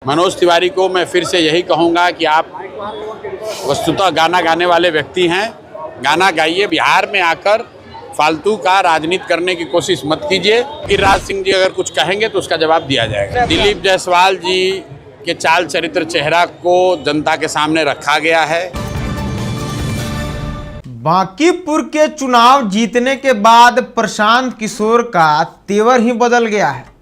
मनोज तिवारी को मैं फिर से यही कहूँगा कि आप वस्तुतः गाना गाने वाले व्यक्ति हैं, गाना गाइए। बिहार में आकर फालतू का राजनीति करने की कोशिश मत कीजिए। गिरिराज सिंह जी अगर कुछ कहेंगे तो उसका जवाब दिया जाएगा। दिलीप जायसवाल जी के चाल चरित्र चेहरा को जनता के सामने रखा गया है। बांकीपुर के चुनाव जीतने के बाद प्रशांत किशोर का तेवर ही बदल गया है।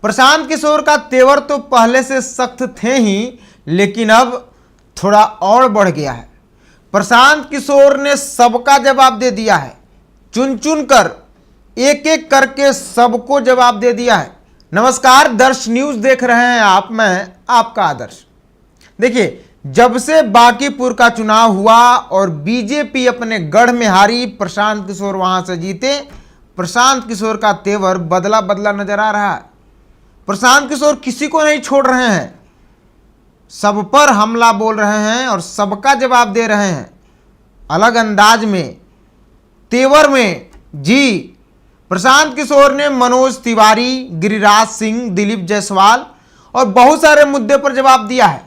प्रशांत किशोर का तेवर तो पहले से सख्त थे ही, लेकिन अब थोड़ा और बढ़ गया है। प्रशांत किशोर ने सबका जवाब दे दिया है, चुन चुन कर एक एक करके सबको जवाब दे दिया है। नमस्कार, दर्श न्यूज देख रहे हैं आप, मैं आपका आदर्श। देखिए, जब से बांकीपुर का चुनाव हुआ और बीजेपी अपने गढ़ में हारी, प्रशांत किशोर वहां से जीते, प्रशांत किशोर का तेवर बदला बदला नजर आ रहा है। प्रशांत किशोर किसी को नहीं छोड़ रहे हैं, सब पर हमला बोल रहे हैं और सबका जवाब दे रहे हैं, अलग अंदाज में, तेवर में। जी, प्रशांत किशोर ने मनोज तिवारी, गिरिराज सिंह, दिलीप जायसवाल और बहुत सारे मुद्दे पर जवाब दिया है।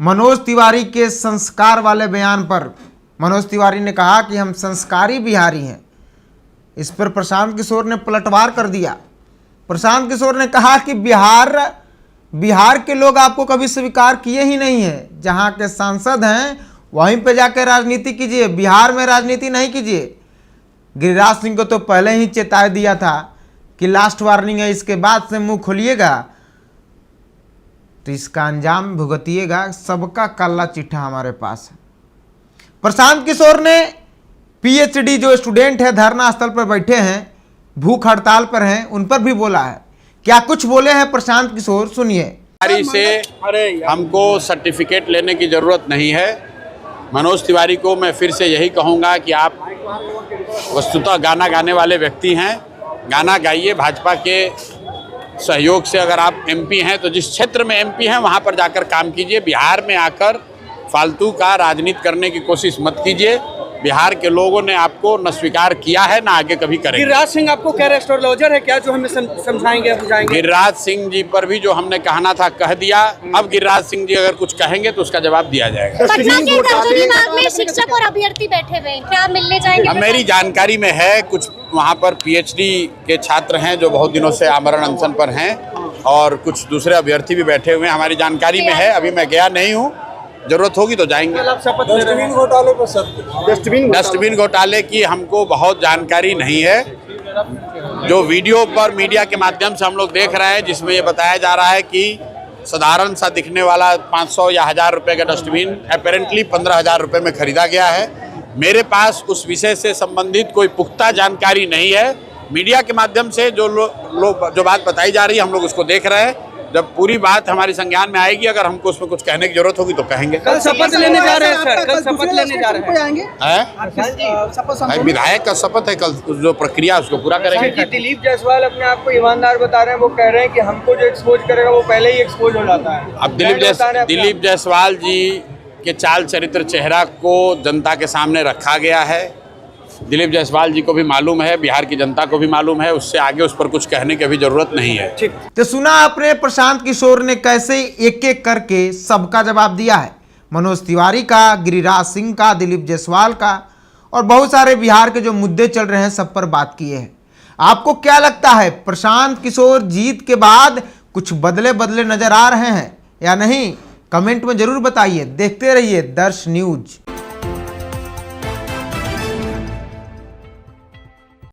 मनोज तिवारी के संस्कार वाले बयान पर मनोज तिवारी ने कहा कि हम संस्कारी बिहारी हैं। इस पर प्रशांत किशोर ने पलटवार कर दिया। प्रशांत किशोर ने कहा कि बिहार के लोग आपको कभी स्वीकार किए ही नहीं है। जहां के सांसद हैं वहीं पे जाकर राजनीति कीजिए, बिहार में राजनीति नहीं कीजिए। गिरिराज सिंह को तो पहले ही चेताया दिया था कि लास्ट वार्निंग है, इसके बाद से मुंह खोलिएगा तो इसका अंजाम भुगतिएगा। सबका काला चिट्ठा हमारे पास है। प्रशांत किशोर ने पीएचडी जो स्टूडेंट है धरना स्थल पर बैठे हैं, भूख हड़ताल पर हैं, उन पर भी बोला है। क्या कुछ बोले हैं प्रशांत किशोर, सुनिए। तिवारी से हमको सर्टिफिकेट लेने की जरूरत नहीं है। मनोज तिवारी को मैं फिर से यही कहूँगा कि आप वस्तुतः गाना गाने वाले व्यक्ति हैं, गाना गाइए। भाजपा के सहयोग से अगर आप एमपी हैं तो जिस क्षेत्र में एमपी हैं वहाँ पर जाकर काम कीजिए। बिहार में आकर फालतू का राजनीति करने की कोशिश मत कीजिए। बिहार के लोगों ने आपको न स्वीकार किया है, ना आगे कभी करेंगे। गिरिराज सिंह आपको क्या एस्ट्रोलॉजर है क्या, जो हमें समझाएंगे बुझाएंगे? गिरिराज सिंह जी पर भी जो हमने कहना था कह दिया। अब गिरिराज सिंह जी अगर कुछ कहेंगे तो उसका जवाब दिया जाएगा। पटना के विभाग में शिक्षक और अभ्यर्थी बैठे हुए हैं, क्या मिलने जाएंगे? अब मेरी जानकारी में है कुछ वहाँ पर पीएचडी के छात्र हैं जो बहुत दिनों से आमरण अनशन पर हैं, और कुछ दूसरे अभ्यर्थी भी बैठे हुए हैं, हमारी जानकारी में है। अभी मैं गया नहीं हूँ, जरूरत होगी तो जाएंगे। डस्टबिन घोटाले पर सर, डस्टबिन घोटाले की हमको बहुत जानकारी नहीं है। जो वीडियो पर मीडिया के माध्यम से हम लोग देख रहे हैं, जिसमें ये बताया जा रहा है कि साधारण सा दिखने वाला 500 या 1000 रुपये का डस्टबिन अपेरेंटली 15,000 रुपये में खरीदा गया है। मेरे पास उस विषय से संबंधित कोई पुख्ता जानकारी नहीं है। मीडिया के माध्यम से जो बात बताई जा रही है हम लोग उसको देख रहे हैं। जब पूरी बात हमारी संज्ञान में आएगी, अगर हमको उसमें कुछ कहने की जरूरत होगी तो कहेंगे। कल शपथ लेने जा रहे हैं सर, कल शपथ लेने जा रहे हैं। विधायक का शपथ है, कल जो प्रक्रिया उसको पूरा करेंगे। दिलीप जायसवाल अपने आप को ईमानदार बता रहे हैं, वो कह रहे हैं कि हमको जो एक्सपोज करेगा वो पहले ही एक्सपोज हो जाता है। अब दिलीप जायसवाल जी के चाल चरित्र चेहरा को जनता के सामने रखा गया है। दिलीप जायसवाल जी को भी मालूम है, बिहार की जनता को भी मालूम है, उससे आगे उस पर कुछ कहने की भी जरूरत नहीं है। तो सुना आपने प्रशांत किशोर ने कैसे एक एक करके सबका जवाब दिया है। मनोज तिवारी का, गिरिराज सिंह का, दिलीप जायसवाल का और बहुत सारे बिहार के जो मुद्दे चल रहे हैं सब पर बात किए हैं। आपको क्या लगता है, प्रशांत किशोर जीत के बाद कुछ बदले बदले नजर आ रहे हैं या नहीं? कमेंट में जरूर बताइए। देखते रहिए दर्श न्यूज।